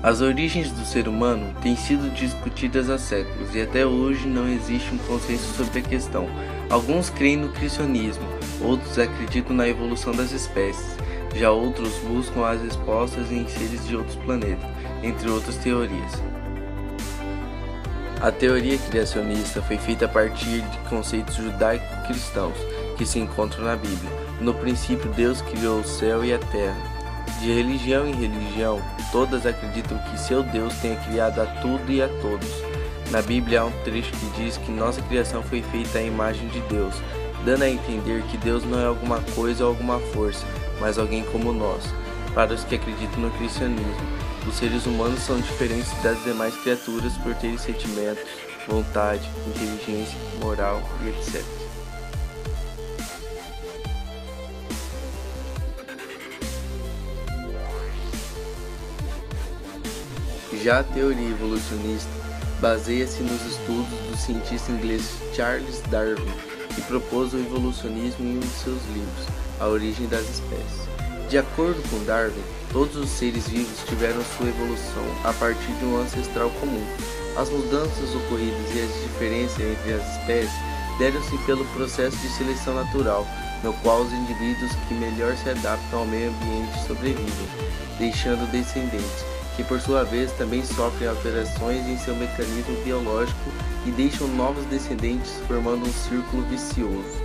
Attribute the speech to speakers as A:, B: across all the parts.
A: As origens do ser humano têm sido discutidas há séculos e até hoje não existe um consenso sobre a questão. Alguns creem no criacionismo, outros acreditam na evolução das espécies, já outros buscam as respostas em seres de outros planetas, entre outras teorias. A teoria criacionista foi feita a partir de conceitos judaico-cristãos que se encontram na Bíblia. No princípio, Deus criou o céu e a terra. De religião em religião, todas acreditam que seu Deus tenha criado a tudo e a todos. Na Bíblia há um trecho que diz que nossa criação foi feita à imagem de Deus, dando a entender que Deus não é alguma coisa ou alguma força, mas alguém como nós. Para os que acreditam no cristianismo, os seres humanos são diferentes das demais criaturas por terem sentimentos, vontade, inteligência, moral e etc. Já a teoria evolucionista baseia-se nos estudos do cientista inglês Charles Darwin, que propôs o evolucionismo em um de seus livros, A Origem das Espécies. De acordo com Darwin, todos os seres vivos tiveram sua evolução a partir de um ancestral comum. As mudanças ocorridas e as diferenças entre as espécies deram-se pelo processo de seleção natural, no qual os indivíduos que melhor se adaptam ao meio ambiente sobrevivem, deixando descendentes, que por sua vez também sofrem alterações em seu mecanismo biológico e deixam novos descendentes, formando um círculo vicioso.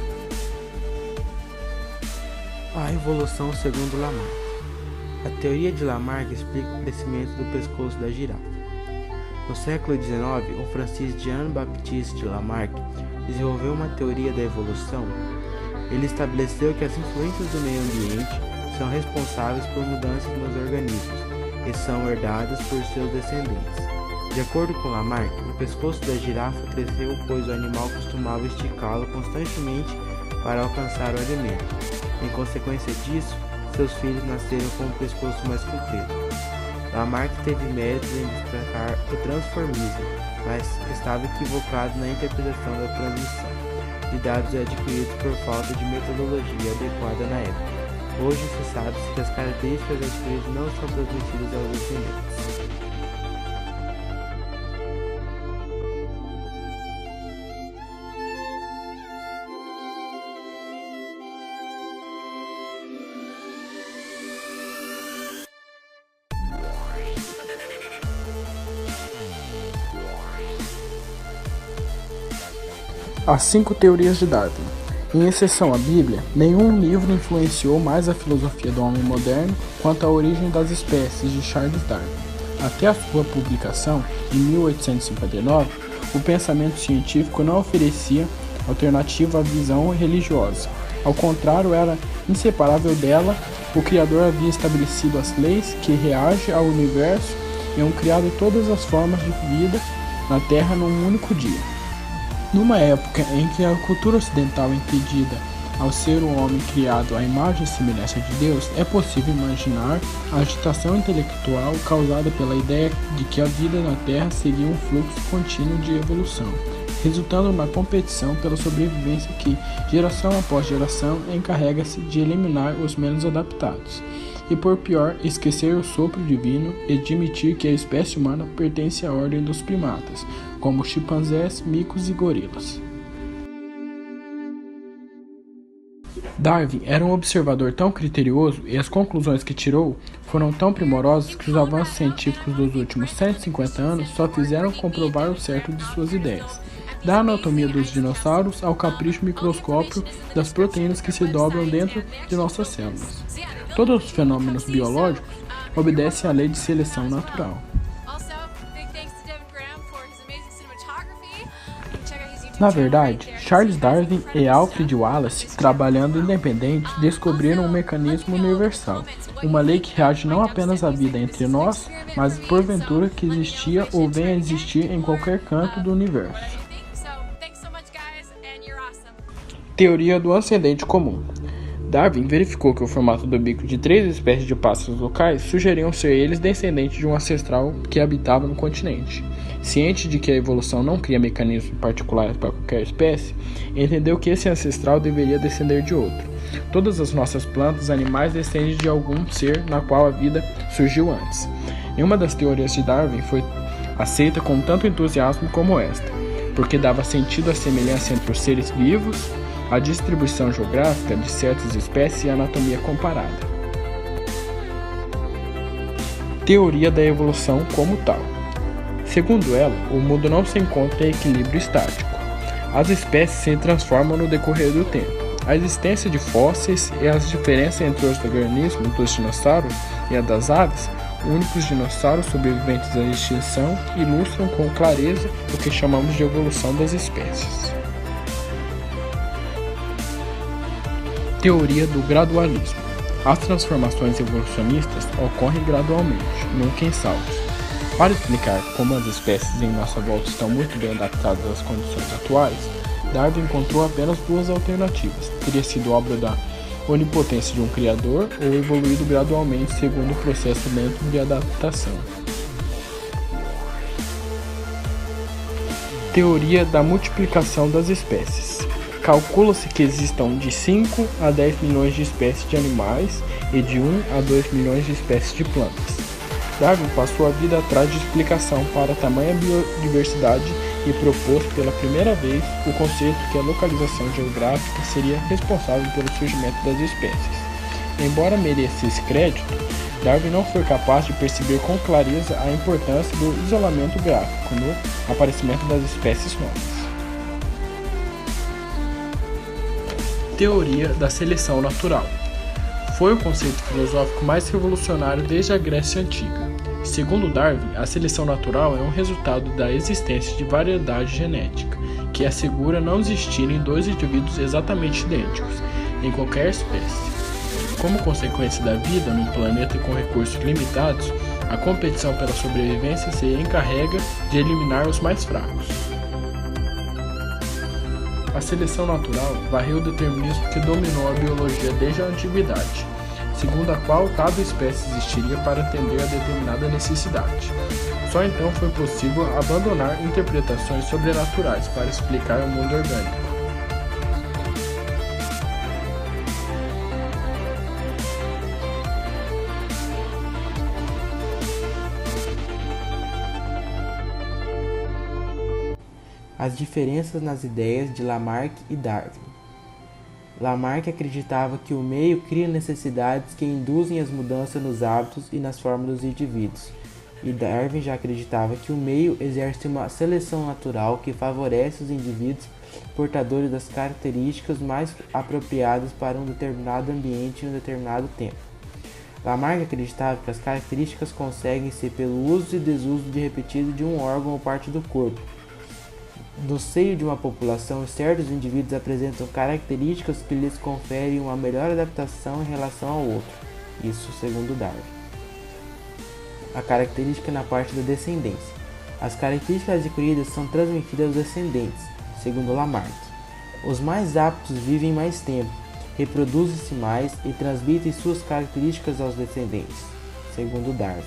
B: A evolução segundo Lamarck. A teoria de Lamarck explica o crescimento do pescoço da girafa. No século XIX, o Francis Jean-Baptiste Lamarck desenvolveu uma teoria da evolução. Ele estabeleceu que as influências do meio ambiente são responsáveis por mudanças nos organismos e são herdadas por seus descendentes. De acordo com Lamarck, o pescoço da girafa cresceu pois o animal costumava esticá-lo constantemente para alcançar o alimento. Em consequência disso, seus filhos nasceram com o pescoço mais comprido. Lamarck teve méritos em destacar o transformismo, mas estava equivocado na interpretação da transmissão de dados adquiridos por falta de metodologia adequada na época. Hoje se sabe que as características adquiridas não são transmitidas aos descendentes.
C: As 5 teorias de Darwin. Em exceção à Bíblia, nenhum livro influenciou mais a filosofia do homem moderno quanto A Origem das Espécies, de Charles Darwin. Até a sua publicação, em 1859, o pensamento científico não oferecia alternativa à visão religiosa. Ao contrário, era inseparável dela. O Criador havia estabelecido as leis que reagem ao universo e havia criado todas as formas de vida na Terra num único dia. Numa época em que a cultura ocidental impedida ao ser um homem criado à imagem e semelhança de Deus, é possível imaginar a agitação intelectual causada pela ideia de que a vida na Terra seria um fluxo contínuo de evolução, resultando na competição pela sobrevivência que, geração após geração, encarrega-se de eliminar os menos adaptados. E por pior, esquecer o sopro divino e admitir que a espécie humana pertence à ordem dos primatas, como chimpanzés, micos e gorilas. Darwin era um observador tão criterioso e as conclusões que tirou foram tão primorosas que os avanços científicos dos últimos 150 anos só fizeram comprovar o certo de suas ideias. Da anatomia dos dinossauros ao capricho microscópio das proteínas que se dobram dentro de nossas células. Todos os fenômenos biológicos obedecem à lei de seleção natural. Na verdade, Charles Darwin e Alfred Wallace, trabalhando independentes, descobriram um mecanismo universal, uma lei que reage não apenas à vida entre nós, mas porventura que existia ou venha a existir em qualquer canto do universo. Teoria do ascendente comum. Darwin verificou que o formato do bico de 3 espécies de pássaros locais sugeriam ser eles descendentes de um ancestral que habitava no continente. Ciente de que a evolução não cria mecanismos particulares para qualquer espécie, entendeu que esse ancestral deveria descender de outro. Todas as nossas plantas e animais descendem de algum ser na qual a vida surgiu antes. Nenhuma das teorias de Darwin foi aceita com tanto entusiasmo como esta, porque dava sentido à semelhança entre os seres vivos, a distribuição geográfica de certas espécies e a anatomia comparada. Teoria da evolução como tal. Segundo ela, o mundo não se encontra em equilíbrio estático. As espécies se transformam no decorrer do tempo. A existência de fósseis e as diferenças entre os organismos dos dinossauros e a das aves, únicos dinossauros sobreviventes à extinção, ilustram com clareza o que chamamos de evolução das espécies. Teoria do gradualismo. As transformações evolucionistas ocorrem gradualmente, nunca em saltos. Para explicar como as espécies em nossa volta estão muito bem adaptadas às condições atuais, Darwin encontrou apenas duas alternativas. Teria sido obra da onipotência de um criador ou evoluído gradualmente segundo o processo lento de adaptação. Teoria da multiplicação das espécies. Calcula-se que existam de 5 a 10 milhões de espécies de animais e de 1 a 2 milhões de espécies de plantas. Darwin passou a vida atrás de explicação para tamanha biodiversidade e propôs pela primeira vez o conceito que a localização geográfica seria responsável pelo surgimento das espécies. Embora merecesse crédito, Darwin não foi capaz de perceber com clareza a importância do isolamento gráfico no aparecimento das espécies novas. Teoria da seleção natural. Foi o conceito filosófico mais revolucionário desde a Grécia Antiga. Segundo Darwin, a seleção natural é um resultado da existência de variedade genética, que assegura não existirem dois indivíduos exatamente idênticos em qualquer espécie. Como consequência da vida num planeta com recursos limitados, a competição pela sobrevivência se encarrega de eliminar os mais fracos. A seleção natural varreu o determinismo que dominou a biologia desde a antiguidade, segundo a qual cada espécie existiria para atender a determinada necessidade. Só então foi possível abandonar interpretações sobrenaturais para explicar o mundo orgânico.
B: As diferenças nas ideias de Lamarck e Darwin. Lamarck acreditava que o meio cria necessidades que induzem as mudanças nos hábitos e nas formas dos indivíduos, e Darwin já acreditava que o meio exerce uma seleção natural que favorece os indivíduos portadores das características mais apropriadas para um determinado ambiente em um determinado tempo. Lamarck acreditava que as características conseguem-se pelo uso e desuso repetido de um órgão ou parte do corpo. No seio de uma população, certos indivíduos apresentam características que lhes conferem uma melhor adaptação em relação ao outro. Isso segundo Darwin. A característica na parte da descendência. As características adquiridas são transmitidas aos descendentes, segundo Lamarck. Os mais aptos vivem mais tempo, reproduzem-se mais e transmitem suas características aos descendentes, segundo Darwin.